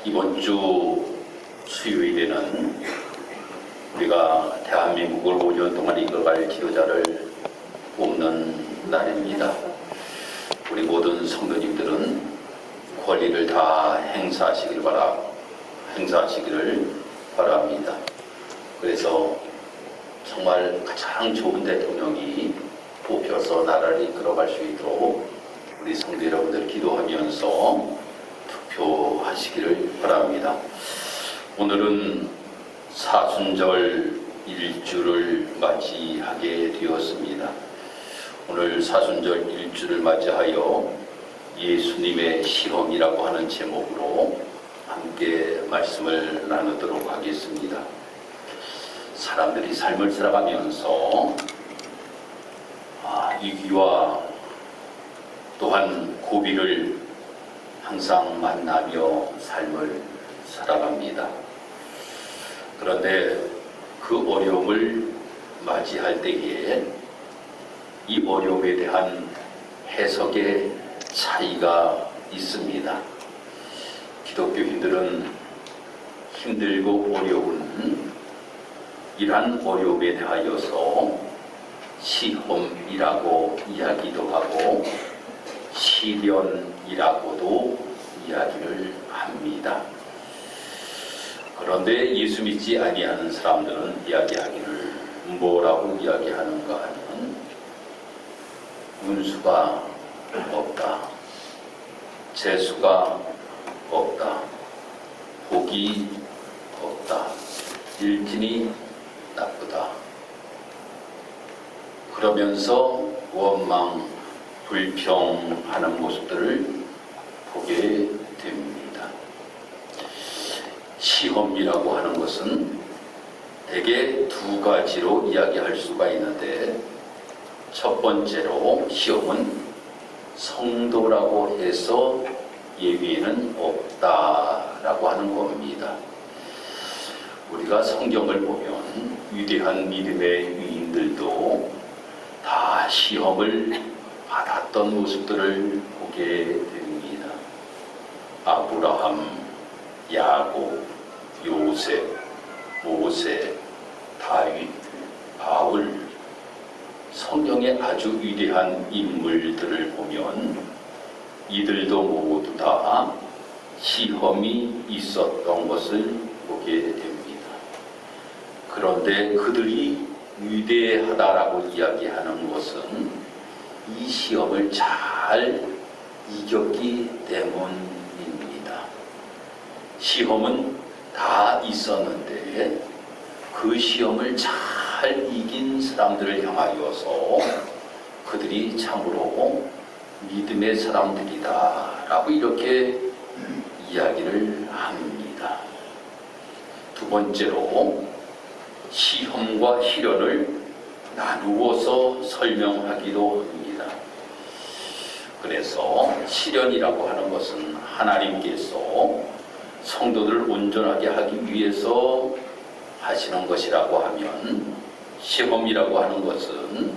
이번 주 수요일에는 우리가 대한민국을 5년 동안 이끌어갈 지도자를 뽑는 날입니다. 우리 모든 성도님들은 권리를 다 행사하시기를 바랍니다. 그래서 정말 가장 좋은 대통령이 뽑혀서 나라를 이끌어갈 수 있도록 우리 성도 여러분들 기도하면서 투표하시기를 바랍니다. 오늘은 사순절 일주를 맞이하게 되었습니다. 오늘 사순절 일주를 맞이하여 예수님의 시험이라고 하는 제목으로 함께 말씀을 나누도록 하겠습니다. 사람들이 삶을 살아가면서 위기와 또한 고비를 항상 만나며 삶을 살아갑니다. 그런데 그 어려움을 맞이할 때에 이 어려움에 대한 해석의 차이가 있습니다. 기독교인들은 힘들고 어려운 이러한 어려움에 대하여서 시험이라고 이야기도 하고 시련이라고도 이야기를 합니다. 그런데 예수 믿지 아니하는 사람들은 이야기하기를 뭐라고 이야기하는가 하면 운수가 없다, 재수가 없다, 복이 없다, 일진이 나쁘다. 그러면서 원망, 불평하는 모습들을 보게 됩니다. 시험이라고 하는 것은 대개 두 가지로 이야기할 수가 있는데, 첫 번째로 시험은 성도라고 해서 예외는 없다라고 하는 겁니다. 우리가 성경을 보면 위대한 믿음의 위인들도 다 시험을 받았던 모습들을 보게 됩니다. 아브라함, 야곱, 요셉, 모세, 다윗, 바울, 성경의 아주 위대한 인물들을 보면 이들도 모두 다 시험이 있었던 것을 보게 됩니다. 그런데 그들이 위대하다라고 이야기하는 것은 이 시험을 잘 이겼기 때문입니다. 시험은 다 있었는데 그 시험을 잘 이긴 사람들을 향하여서 그들이 참으로 믿음의 사람들이다 라고 이렇게 이야기를 합니다. 두 번째로 시험과 시련을 나누어서 설명하기도 합니다. 그래서 시련이라고 하는 것은 하나님께서 성도들을 온전하게 하기 위해서 하시는 것이라고 하면, 시험이라고 하는 것은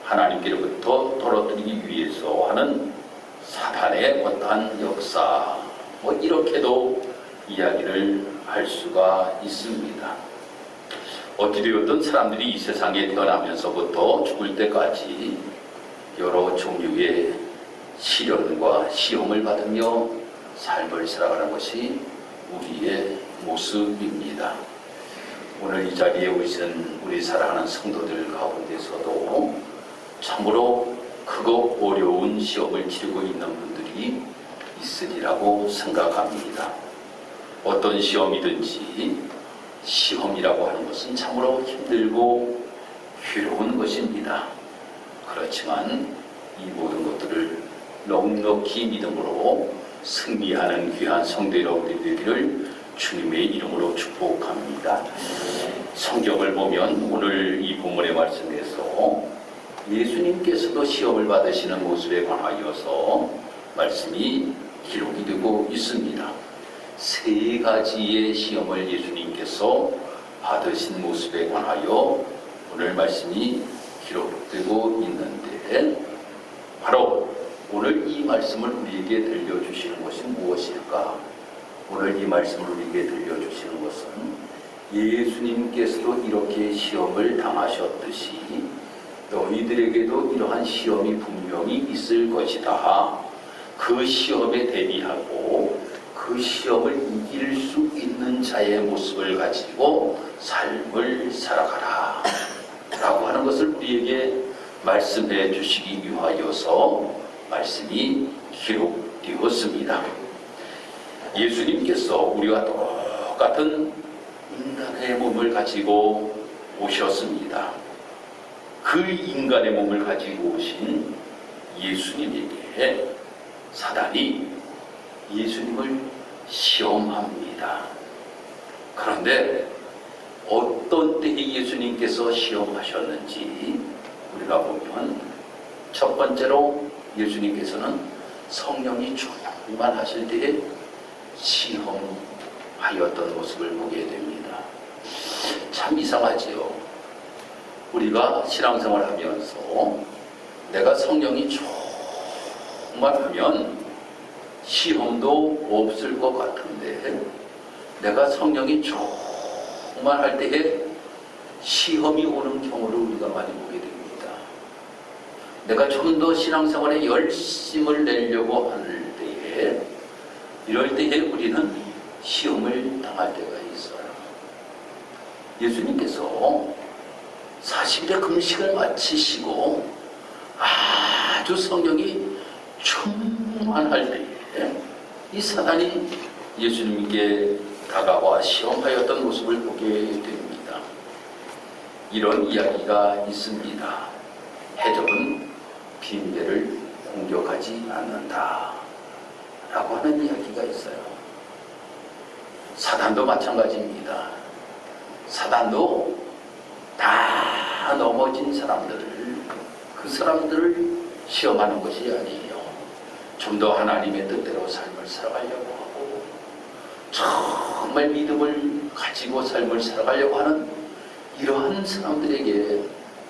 하나님께로부터 떨어뜨리기 위해서 하는 사탄의 어떠한 역사, 이렇게도 이야기를 할 수가 있습니다. 어찌되었든 사람들이 이 세상에 태어나면서부터 죽을 때까지 여러 종류의 시련과 시험을 받으며 삶을 살아가는 것이 우리의 모습입니다. 오늘 이 자리에 오신 우리 사랑하는 성도들 가운데서도 참으로 크고 어려운 시험을 치르고 있는 분들이 있으리라고 생각합니다. 어떤 시험이든지 시험이라고 하는 것은 참으로 힘들고 괴로운 것입니다. 그렇지만 이 모든 것들을 넉넉히 믿음으로 승리하는 귀한 성도 여러분들이 되기를 주님의 이름으로 축복합니다. 성경을 보면 오늘 이 본문의 말씀에서 예수님께서도 시험을 받으시는 모습에 관하여서 말씀이 기록이 되고 있습니다. 세 가지의 시험을 예수님께서 받으신 모습에 관하여 오늘 말씀이 기록되고 있는데, 바로 오늘 이 말씀을 우리에게 들려주시는 것이 무엇일까? 오늘 이 말씀을 우리에게 들려주시는 것은 예수님께서도 이렇게 시험을 당하셨듯이 너희들에게도 이러한 시험이 분명히 있을 것이다. 그 시험에 대비하고 그 시험을 이길 수 있는 자의 모습을 가지고 삶을 살아가라 라고 하는 것을 우리에게 말씀해 주시기 위하여서 말씀이 기록되었습니다. 예수님께서 우리와 똑같은 인간의 몸을 가지고 오셨습니다. 그 인간의 몸을 가지고 오신 예수님에게 사단이 예수님을 시험합니다. 그런데 어떤 때에 예수님께서 시험하셨는지 우리가 보면 첫 번째로 예수님께서는 성령이 충만하실 때에 시험하였던 모습을 보게 됩니다. 참 이상하지요. 우리가 신앙생활 하면서 내가 성령이 충만하면 시험도 없을 것 같은데 내가 성령이 충만할 때에 시험이 오는 경우를 우리가 많이 보게 됩니다. 내가 좀 더 신앙생활에 열심을 내려고 할 때에 이럴 때에 우리는 시험을 당할 때가 있어요. 예수님께서 40일의 금식을 마치시고 아주 성령이 충만할 때에 이 사단이 예수님께 다가와 시험하였던 모습을 보게 됩니다. 이런 이야기가 있습니다. 해적은 빈대를 공격하지 않는다 라고 하는 이야기가 있어요. 사단도 마찬가지입니다. 사단도 다 넘어진 사람들을 그 사람들을 시험하는 것이 아니에요. 좀 더 하나님의 뜻대로 삶을 살아가려고 하고 정말 믿음을 가지고 삶을 살아가려고 하는 이러한 사람들에게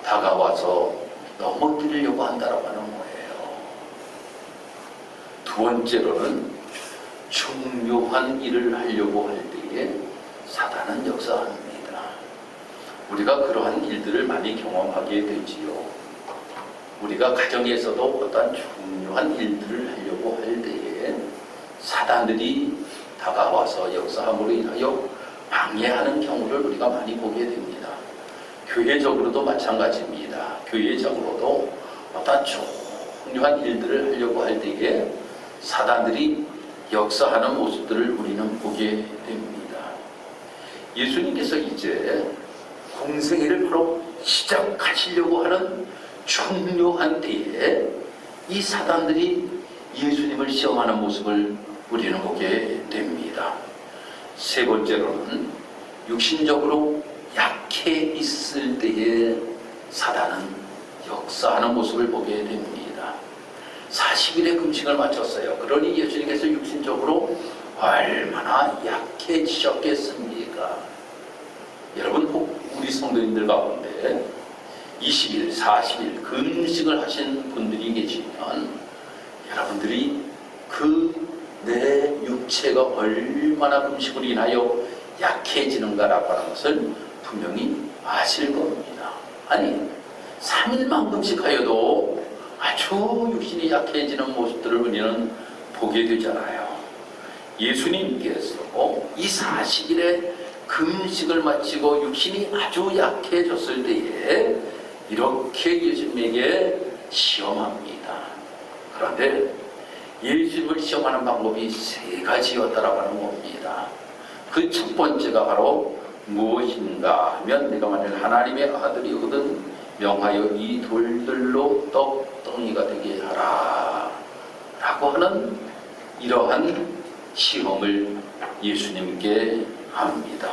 다가와서 넘어뜨리려고 한다고 하는 거예요. 두 번째로는 중요한 일을 하려고 할 때에 사단은 역사합니다. 우리가 그러한 일들을 많이 경험하게 되지요. 우리가 가정에서도 어떤 중요한 일들을 하려고 할 때에 사단들이 다가와서 역사함으로 인하여 방해하는 경우를 우리가 많이 보게 됩니다. 교회적으로도 마찬가지입니다. 교회적으로도 어떤 중요한 일들을 하려고 할 때에 사단들이 역사하는 모습들을 우리는 보게 됩니다. 예수님께서 이제 공생애를 바로 시작하시려고 하는 중요한 때에 이 사단들이 예수님을 시험하는 모습을 우리는 보게 됩니다. 세 번째로는 육신적으로 약해 있을 때에 사단은 역사하는 모습을 보게 됩니다. 40일의 금식을 마쳤어요. 그러니 예수님께서 육신적으로 얼마나 약해지셨겠습니까? 여러분, 우리 성도님들 가운데 20일, 40일 금식을 하신 분들이 계시면 여러분들이 내 육체가 얼마나 금식으로 인하여 약해지는가라고 하는 것을 분명히 아실 겁니다. 아니, 3일만 금식하여도 아주 육신이 약해지는 모습들을 우리는 보게 되잖아요. 예수님께서 이 40일의 금식을 마치고 육신이 아주 약해졌을 때에 이렇게 예수님에게 시험합니다. 그런데 예수님을 시험하는 방법이 세 가지였다라고 하는 겁니다. 그 첫 번째가 바로 무엇인가 하면 내가 만일 하나님의 아들이거든 명하여 이 돌들로 떡덩이가 되게 하라 라고 하는 이러한 시험을 예수님께 합니다.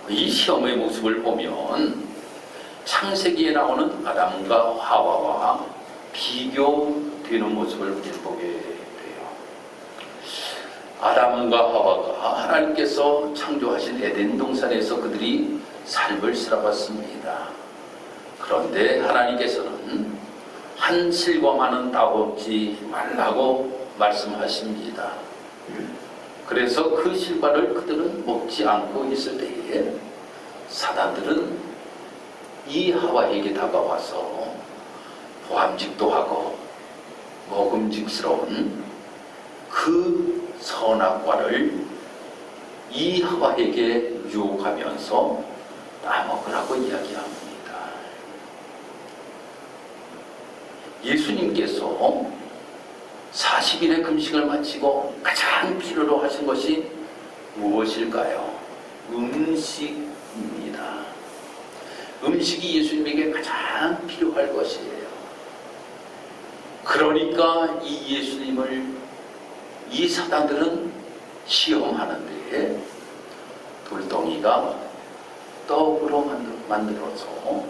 이 시험의 모습을 보면 창세기에 나오는 아담과 하와와 비교되는 모습을 보게 돼요. 아담과 하와가 하나님께서 창조하신 에덴 동산에서 그들이 삶을 살아갔습니다. 그런데 하나님께서는 한 실과만은 따먹지 말라고 말씀하십니다. 그래서 그 실과를 그들은 먹지 않고 있을 때에 사단들은 이 하와에게 다가와서 보암직도 하고 먹음직스러운 그 선악과를 이 하와에게 유혹하면서 따먹으라고 이야기합니다. 예수님께서 40일의 금식을 마치고 가장 필요로 하신 것이 무엇일까요? 음식입니다. 음식이 예수님에게 가장 필요할 것이에요. 그러니까 이 예수님을 이 사단들은 시험하는데 돌덩이가 떡으로 만들어서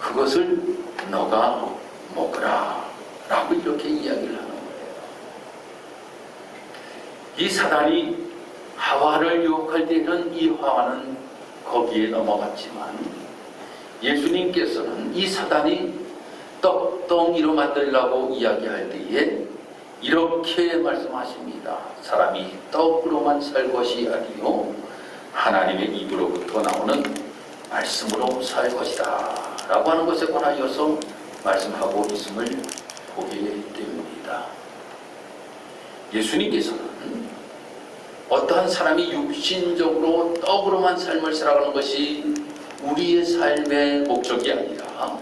그것을 너가 먹으라 라고 이렇게 이야기를 하는 거예요. 이 사단이 하와를 유혹할 때는 이 하와는 거기에 넘어갔지만 예수님께서는 이 사단이 떡덩이로 만들라고 이야기할 때에 이렇게 말씀하십니다. 사람이 떡으로만 살 것이 아니요 하나님의 입으로부터 나오는 말씀으로 살 것이다 라고 하는 것에 관하여서 말씀하고 있음을 보게 됩니다. 예수님께서는 어떠한 사람이 육신적으로 떡으로만 삶을 살아가는 것이 우리의 삶의 목적이 아니라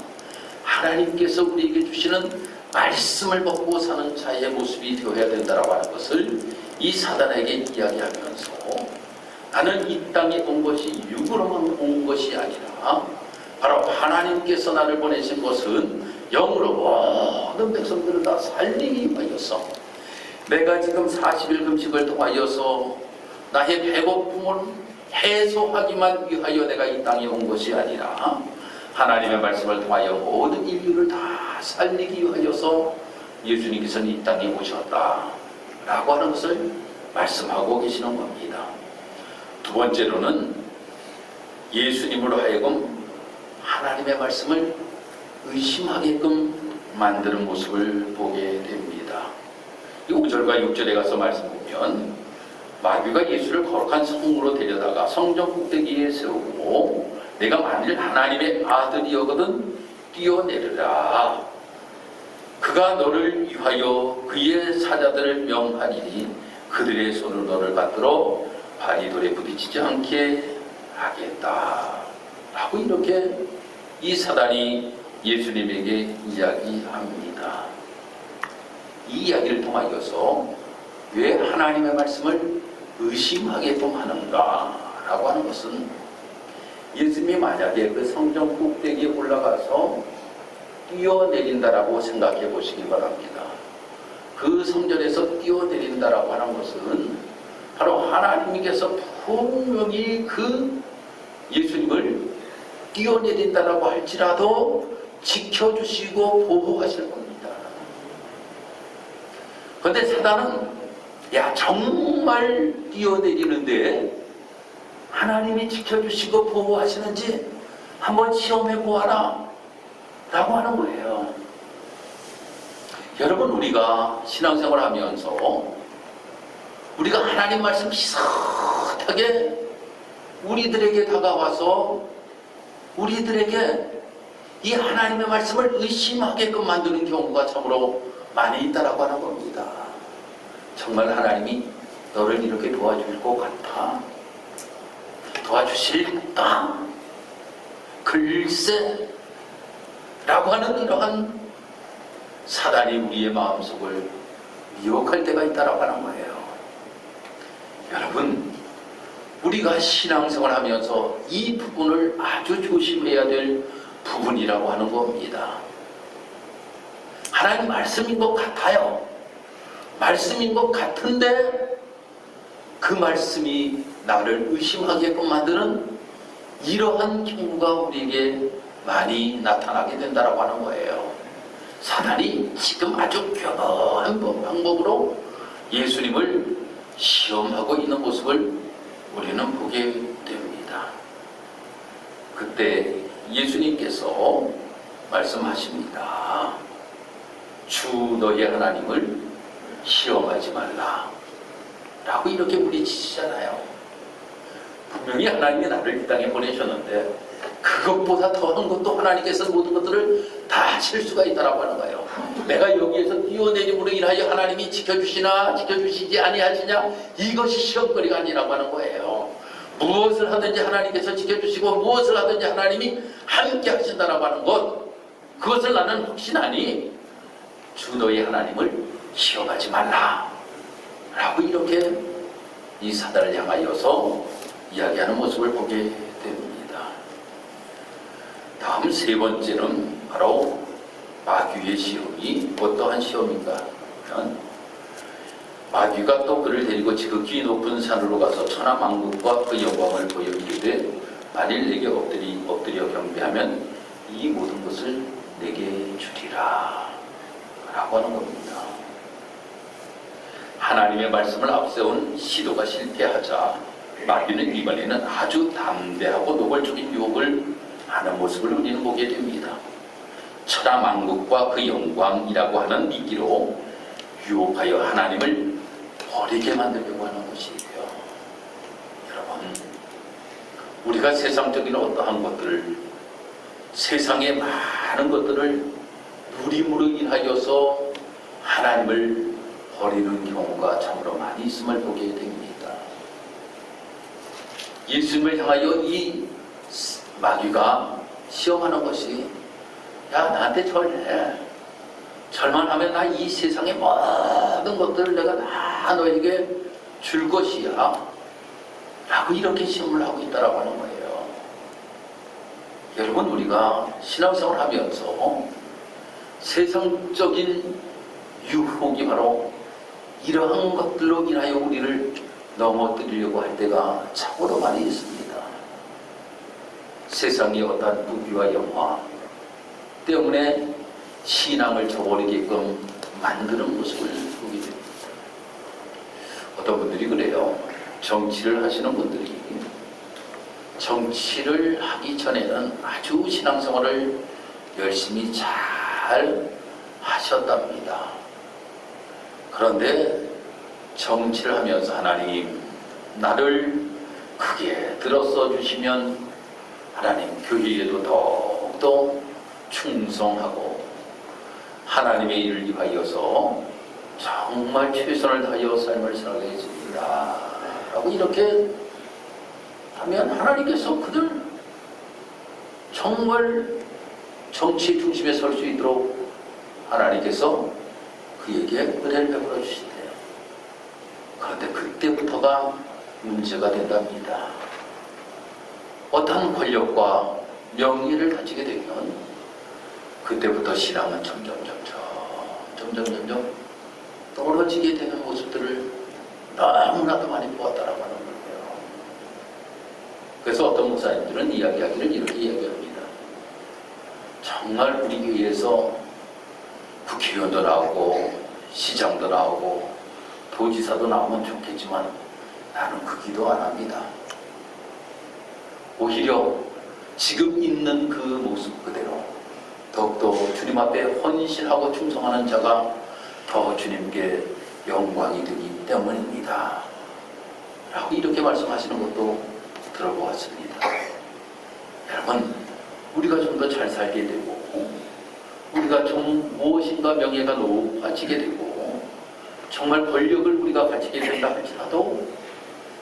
하나님께서 우리에게 주시는 말씀을 먹고 사는 자의 모습이 되어야 된다고 하는 것을 이 사단에게 이야기하면서 나는 이 땅에 온 것이 육으로만 온 것이 아니라 바로 하나님께서 나를 보내신 것은 영으로 모든 백성들을 다 살리기 위하여서 내가 지금 40일 금식을 통하여서 나의 배고픔을 해소하기만 위하여 내가 이 땅에 온 것이 아니라 하나님의 말씀을 통하여 모든 인류를 다 살리기 위하여서 예수님께서는 이 땅에 오셨다 라고 하는 것을 말씀하고 계시는 겁니다. 두 번째로는 예수님으로 하여금 하나님의 말씀을 의심하게끔 만드는 모습을 보게 됩니다. 5절과 6절에 가서 말씀 보면 마귀가 예수를 거룩한 성으로 데려다가 성전 꼭대기에 세우고 내가 만일 하나님의 아들이여거든 뛰어내리라. 그가 너를 위하여 그의 사자들을 명하니니 그들의 손으로 너를 받들어 발이 돌에 부딪히지 않게 하겠다 라고 이렇게 이 사단이 예수님에게 이야기합니다. 이 이야기를 통하여서 왜 하나님의 말씀을 의심하게끔 하는가 라고 하는 것은 예수님이 만약에 그 성전 꼭대기에 올라가서 뛰어내린다라고 생각해 보시기 바랍니다. 그 성전에서 뛰어내린다라고 하는 것은 바로 하나님께서 분명히 그 예수님을 뛰어내린다라고 할지라도 지켜주시고 보호하실 겁니다. 그런데 사단은 야 정말 뛰어내리는데 하나님이 지켜주시고 보호하시는지 한번 시험해 보아라 라고 하는 거예요. 여러분, 우리가 신앙생활 하면서 우리가 하나님 말씀 비슷하게 우리들에게 다가와서 우리들에게 이 하나님의 말씀을 의심하게끔 만드는 경우가 참으로 많이 있다라고 하는 겁니다. 정말 하나님이 너를 이렇게 도와줄 것 같아? 도와주실까? 글쎄 라고 하는 이러한 사단이 우리의 마음속을 미혹할 때가 있다라고 하는 거예요. 여러분, 우리가 신앙생활 하면서 이 부분을 아주 조심해야 될 부분이라고 하는 겁니다. 하나님 말씀인 것 같아요. 말씀인 것 같은데 그 말씀이 나를 의심하게끔 만드는 이러한 경우가 우리에게 많이 나타나게 된다고 하는 거예요. 사단이 지금 아주 교묘한 방법으로 예수님을 시험하고 있는 모습을 우리는 보게 됩니다. 그때 예수님께서 말씀하십니다. 주 너의 하나님을 시험하지 말라. 라고 이렇게 물리치시잖아요. 분명히 하나님이 나를 이 땅에 보내셨는데 그것보다 더한 것도 하나님께서 모든 것들을 다 하실 수가 있다라고 하는 거예요. 내가 여기에서 뛰어내림으로 인하여 하나님이 지켜주시나 지켜주시지 아니하시냐, 이것이 시험거리가 아니라고 하는 거예요. 무엇을 하든지 하나님께서 지켜주시고 무엇을 하든지 하나님이 함께 하신다라고 하는 것, 그것을 나는 확신하니 주 너희 하나님을 시험하지 말라 라고 이렇게 이 사단을 향하여서 이야기하는 모습을 보게 됩니다. 다음 세 번째는 바로 마귀의 시험이 어떠한 시험인가 하면, 마귀가 또 그를 데리고 지극히 높은 산으로 가서 천하만국과 그 영광을 보여 이르되 만일 내게 엎드려 경배하면 이 모든 것을 내게 주리라 라고 하는 겁니다. 하나님의 말씀을 앞세운 시도가 실패하자 마귀는 이번에는 아주 담대하고 노골적인 유혹을 하는 모습을 우리는 보게 됩니다. 천하만국과 그 영광이라고 하는 미끼로 유혹하여 하나님을 버리게 만들려고 하는 것이에요. 여러분, 우리가 세상적인 어떠한 것들을, 세상의 많은 것들을 누림으로 인하여서 하나님을 버리는 경우가 참으로 많이 있음을 보게 됩니다. 예수님을 향하여 이 마귀가 시험하는 것이, 야, 나한테 절해. 절만 하면 나 이 세상의 모든 것들을 내가 다 너에게 줄 것이야 라고 이렇게 시험을 하고 있다라고 하는 거예요. 여러분, 우리가 신앙생활을 하면서 세상적인 유혹이 바로 이러한 것들로 인하여 우리를 넘어뜨리려고 할 때가 참으로 많이 있습니다. 세상의 어떠한 부귀와 영화 때문에 신앙을 저버리게끔 만드는 모습을 보게 됩니다. 어떤 분들이 그래요. 정치를 하시는 분들이 정치를 하기 전에는 아주 신앙생활을 열심히 잘 하셨답니다. 그런데 정치를 하면서 하나님, 나를 크게 들어서 주시면 하나님 교회에도 더욱더 충성하고 하나님의 일을 위하여서 정말 최선을 다하여 삶을 살아가겠습니다 라고 이렇게 하면 하나님께서 그들 정말 정치 중심에 설 수 있도록 하나님께서 그에게 은혜를 베풀어 주신대요. 그런데 그때부터가 문제가 된답니다. 어떤 권력과 명예를 가지게 되면 그때부터 신앙은 점점 떨어지게 되는 모습들을 너무나도 많이 보았다라고 하는 거예요. 그래서 어떤 목사님들은 이야기하기를 이렇게 이야기합니다. 정말 우리 교회에서 국회의원도 나오고 시장도 나오고 도지사도 나오면 좋겠지만 나는 그 기도 안 합니다. 오히려 지금 있는 그 모습 그대로 더욱더 주님 앞에 헌신하고 충성하는 자가 더 주님께 영광이 되기 때문입니다 라고 이렇게 말씀하시는 것도 들어보았습니다. 여러분, 우리가 좀 더 잘 살게 되고 우리가 좀 무엇인가 명예가 높아지게 되고 정말 권력을 우리가 가지게 된다 할지라도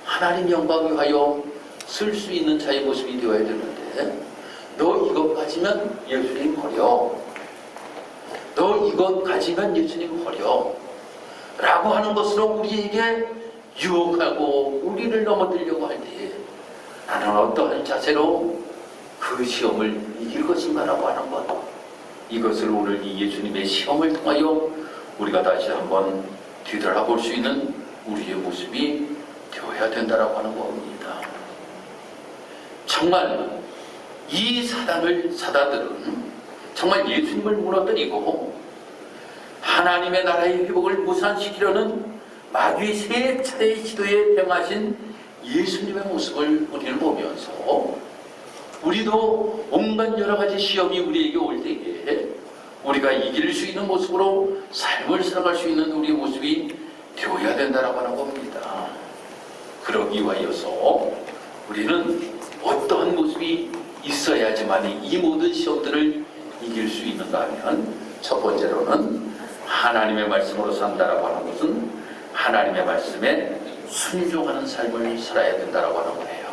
하나님 영광 위하여 쓸 수 있는 자의 모습이 되어야 되는데, 너 이것 가지면 예수님 버려, 너 이것 가지면 예수님 버려 라고 하는 것으로 우리에게 유혹하고 우리를 넘어뜨리려고 할 때 나는 어떠한 자세로 그 시험을 이길 것인가 라고 하는 것, 이것을 오늘 이 예수님의 시험을 통하여 우리가 다시 한번 뒤돌아볼 수 있는 우리의 모습이 되어야 된다라고 하는 겁니다. 정말 이 사단들은 정말 예수님을 무너뜨리고 하나님의 나라의 회복을 무산시키려는 마귀의 세 차례의 시도에 대응하신 예수님의 모습을 우리는 보면서 우리도 온갖 여러 가지 시험이 우리에게 올 때에 우리가 이길 수 있는 모습으로 삶을 살아갈 수 있는 우리의 모습이 되어야 된다라고 하는 겁니다. 그러기 위하여서 우리는 어떠한 모습이 있어야지만 이 모든 시험들을 이길 수 있는가 하면, 첫 번째로는 하나님의 말씀으로 산다라고 하는 것은 하나님의 말씀에 순종하는 삶을 살아야 된다라고 하는 거예요.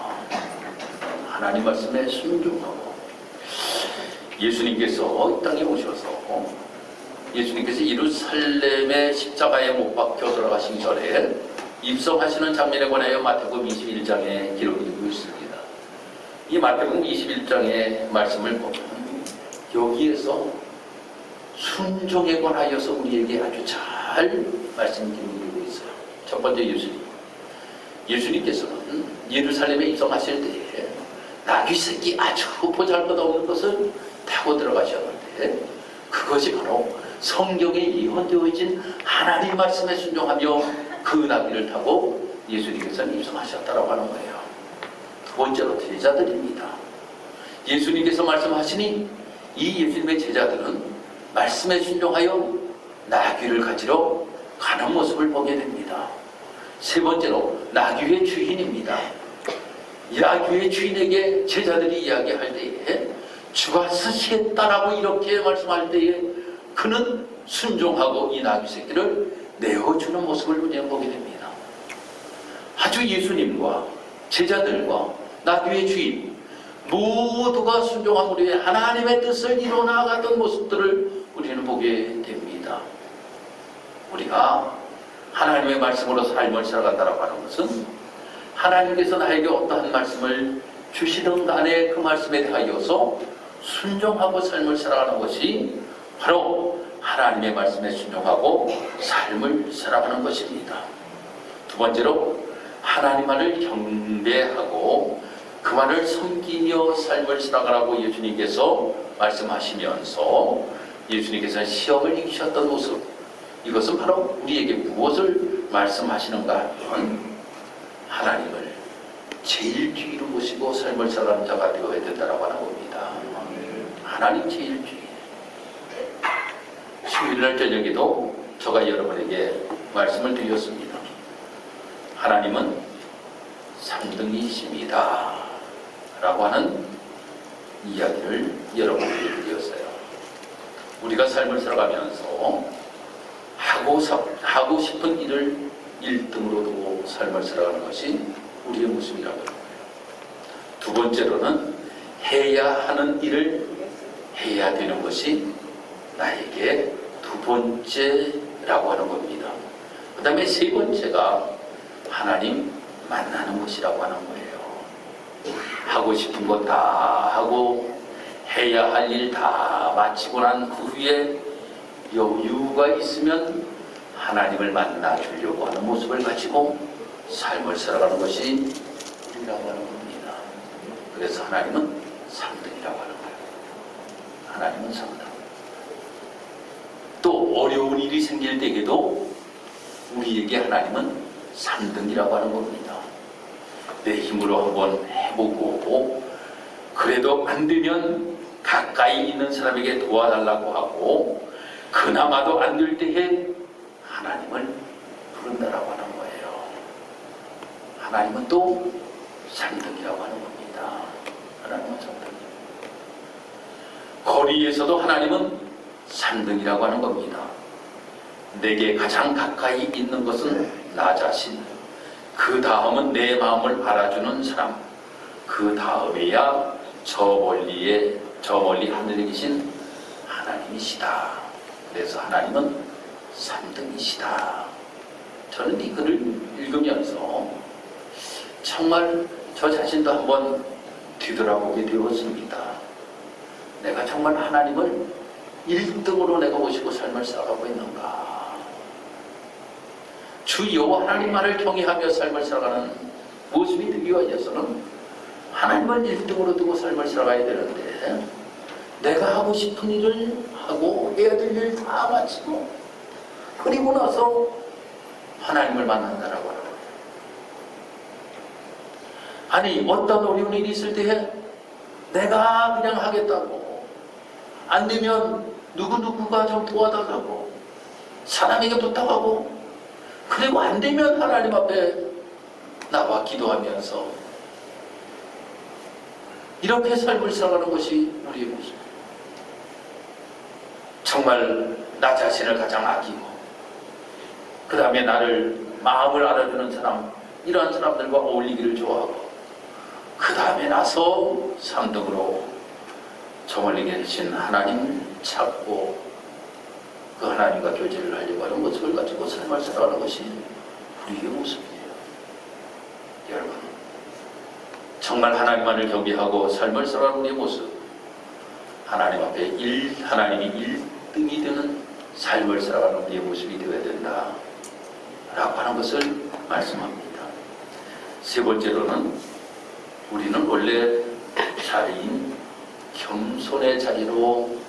하나님 말씀에 순종하고, 예수님께서 이 땅에 오셔서 예수님께서 예루살렘의 십자가에 못 박혀 돌아가신 전에 입성하시는 장면에 관하여 마태복음 21장에 기록이 되고 있습니다. 이 마태복음 21장의 말씀을 보면 여기에서 순종에 관하여서 우리에게 아주 잘 말씀이 기록되고 있어요. 첫 번째, 예수님께서는 예루살렘에 입성하실 때에 나귀 새끼 아주 보잘것없는 것을 타고 들어가셨는데, 그것이 바로 성경에 예언되어진 하나님 말씀에 순종하며 그 나귀를 타고 예수님께서는 입성하셨다라고 하는 거예요. 두 번째로 제자들입니다. 예수님께서 말씀하시니 이 예수님의 제자들은 말씀에 순종하여 나귀를 가지러 가는 모습을 보게 됩니다. 세 번째로 나귀의 주인입니다. 나귀의 주인에게 제자들이 이야기할 때에 주가 쓰시겠다라고 이렇게 말씀할 때에 그는 순종하고 이 나귀 새끼를 내어주는 모습을 우리는 보게 됩니다. 아주 예수님과 제자들과 나귀의 주인 모두가 순종함으로 해 하나님의 뜻을 이루어 나아갔던 모습들을 우리는 보게 됩니다. 우리가 하나님의 말씀으로 삶을 살아간다고 하는 것은 하나님께서 나에게 어떠한 말씀을 주시든 간에 그 말씀에 대하여서 순종하고 삶을 살아가는 것이 바로 하나님의 말씀에 순종하고 삶을 살아가는 것입니다. 두 번째로 하나님만을 경배하고 그만을 섬기며 삶을 살아가라고 예수님께서 말씀하시면서 예수님께서 시험을 이기셨던 모습, 이것은 바로 우리에게 무엇을 말씀하시는가 하면 하나님을 제일 주위로 모시고 삶을 살아가는 자가 되어야 된다고 하는 겁니다. 하나님 제일 주위. 수요일날 저녁에도 제가 여러분에게 말씀을 드렸습니다. 하나님은 3등이십니다 라고 하는 이야기를 여러분에게 드렸어요. 우리가 삶을 살아가면서 하고 싶은 일을 1등으로 두고 삶을 살아가는 것이 우리의 모습이라고 합니다. 두 번째로는 해야 하는 일을 해야 되는 것이 나에게 두 번째라고 하는 겁니다. 그 다음에 세 번째가 하나님 만나는 것이라고 하는 거예요. 하고 싶은 거 다 하고 해야 할 일 다 마치고 난 그 후에 여유가 있으면 하나님을 만나 주려고 하는 모습을 가지고 삶을 살아가는 것이 우리라고 하는 겁니다. 그래서 하나님은 3등이라고 하는 거예요. 하나님은 3등. 또 어려운 일이 생길 때에도 우리에게 하나님은 3등이라고 하는 겁니다. 내 힘으로 한번 해보고 그래도 안 되면 가까이 있는 사람에게 도와달라고 하고 그나마도 안 될 때에 하나님을 부른다라고 하는 거예요. 하나님은 또 3등이라고 하는 겁니다. 하나님은 3등. 거리에서도 하나님은 3등이라고 하는 겁니다. 내게 가장 가까이 있는 것은 나 자신, 그 다음은 내 마음을 알아주는 사람, 그 다음에야 저 멀리 하늘에 계신 하나님이시다. 그래서 하나님은 3등이시다. 저는 이 글을 읽으면서 정말 저 자신도 한번 뒤돌아보게 되었습니다. 내가 정말 하나님을 1등으로 내가 모시고 삶을 살아가고 있는가? 주 여호와 하나님만을 경외하며 삶을 살아가는 모습이 되기 위해서는 하나님을 1등으로 두고 삶을 살아가야 되는데 내가 하고 싶은 일을 하고 해야 될 일 다 마치고 그리고 나서 하나님을 만난다라고 하는 거예요. 아니 어떤 어려운 일이 있을 때 내가 그냥 하겠다고 안 되면 누구누구가 좀 도와달라고 사람에게 부탁하고 그리고 안 되면 하나님 앞에 나와 기도하면서 이렇게 삶을 살아가는 것이 우리의 모습. 정말 나 자신을 가장 아끼고 그 다음에 나를 마음을 알아주는 사람, 이러한 사람들과 어울리기를 좋아하고 그 다음에 나서 3등으로 저 멀리 계신 하나님 찾고 그 하나님과 교제를 하려고 하는 모습을 가지고 삶을 살아가는 것이 우리의 모습이에요. 여러분, 정말 하나님만을 경배하고 삶을 살아가는 우리의 모습, 하나님 앞에 하나님이 1등이 되는 삶을 살아가는 우리의 모습이 되어야 된다 라고 하는 것을 말씀합니다. 세 번째로는 우리는 원래 자리인 겸손의 자리로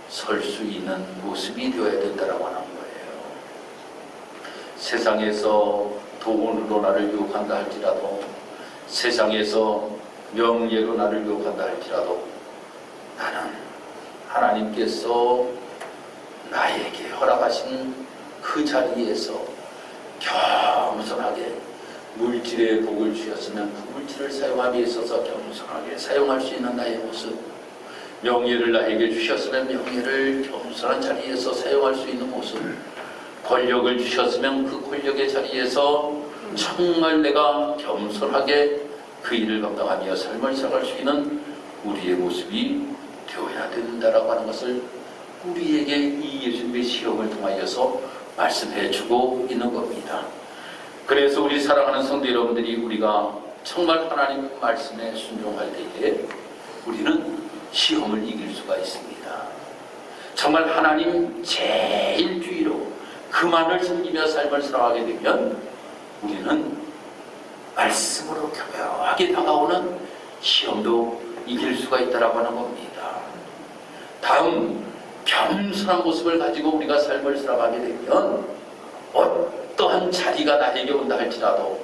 설 수 있는 모습이 되어야 된다고 하는 거예요. 세상에서 돈으로 나를 유혹한다 할지라도, 세상에서 명예로 나를 유혹한다 할지라도 나는 하나님께서 나에게 허락하신 그 자리에서 겸손하게 물질의 복을 주셨으면 그 물질을 사용함에 있어서 겸손하게 사용할 수 있는 나의 모습, 명예를 나에게 주셨으면 명예를 겸손한 자리에서 사용할 수 있는 모습, 권력을 주셨으면 그 권력의 자리에서 정말 내가 겸손하게 그 일을 감당하며 삶을 살아갈 수 있는 우리의 모습이 되어야 된다라고 하는 것을 우리에게 이 예수님의 시험을 통하여서 말씀해 주고 있는 겁니다. 그래서 우리 사랑하는 성도 여러분들이 우리가 정말 하나님 말씀에 순종할 때에 우리는 시험을 이길 수가 있습니다. 정말 하나님 제일주의로 그만을 섬기며 삶을 살아가게 되면 우리는 말씀으로 교묘하게 다가오는 시험도 이길 수가 있다라고 하는 겁니다. 다음, 겸손한 모습을 가지고 우리가 삶을 살아가게 되면 어떠한 자리가 나에게 온다 할지라도,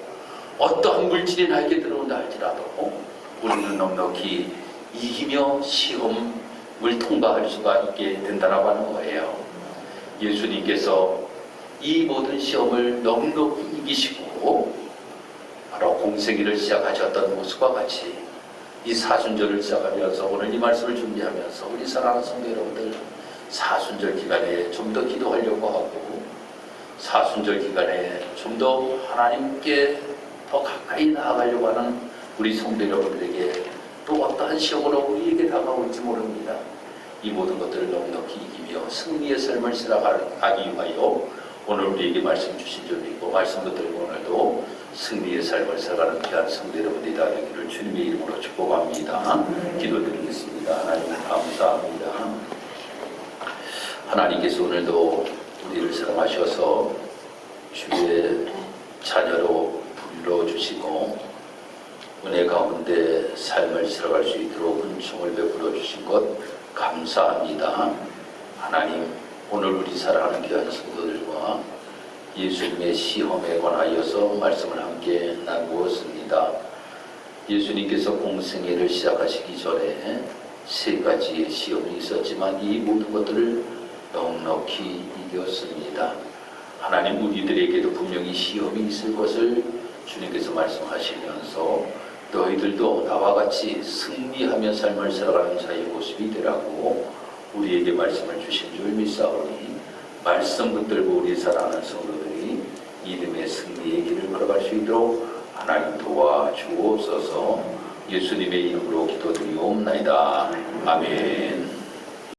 어떠한 물질이 나에게 들어온다 할지라도 우리는 넉넉히 이기며 시험을 통과할 수가 있게 된다라고 하는 거예요. 예수님께서 이 모든 시험을 넉넉히 이기시고 바로 공생애를 시작하셨던 모습과 같이 이 사순절을 시작하면서 오늘 이 말씀을 준비하면서 우리 사랑하는 성도 여러분들, 사순절 기간에 좀 더 기도하려고 하고 사순절 기간에 좀 더 하나님께 더 가까이 나아가려고 하는 우리 성도 여러분들에게 또 어떠한 시험으로 우리에게 다가올지 모릅니다. 이 모든 것들을 넉넉히 이기며 승리의 삶을 살아가기 위하여 오늘 우리에게 말씀 주신 점이 있고 말씀도 들고 오늘도 승리의 삶을 살아가는 귀한 성도 여러분들이 다 되기를 주님의 이름으로 축복합니다. 기도드리겠습니다. 하나님 감사합니다. 하나님께서 오늘도 우리를 사랑하셔서 주의 자녀로 불러주시고 은혜 가운데 삶을 살아갈 수 있도록 은총을 베풀어 주신 것 감사합니다. 하나님, 오늘 우리 사랑하는 귀한 성도들과 예수님의 시험에 관하여서 말씀을 함께 나누었습니다. 예수님께서 공생애를 시작하시기 전에 세 가지의 시험이 있었지만 이 모든 것들을 넉넉히 이겼습니다. 하나님, 우리들에게도 분명히 시험이 있을 것을 주님께서 말씀하시면서 너희들도 나와 같이 승리하며 삶을 살아가는 자의 모습이 되라고 우리에게 말씀을 주신 줄 믿사오니 말씀 붙들고 우리 사랑하는 성도들이 이름의 승리의 길을 걸어갈 수 있도록 하나님 도와주옵소서. 예수님의 이름으로 기도드리옵나이다. 아멘.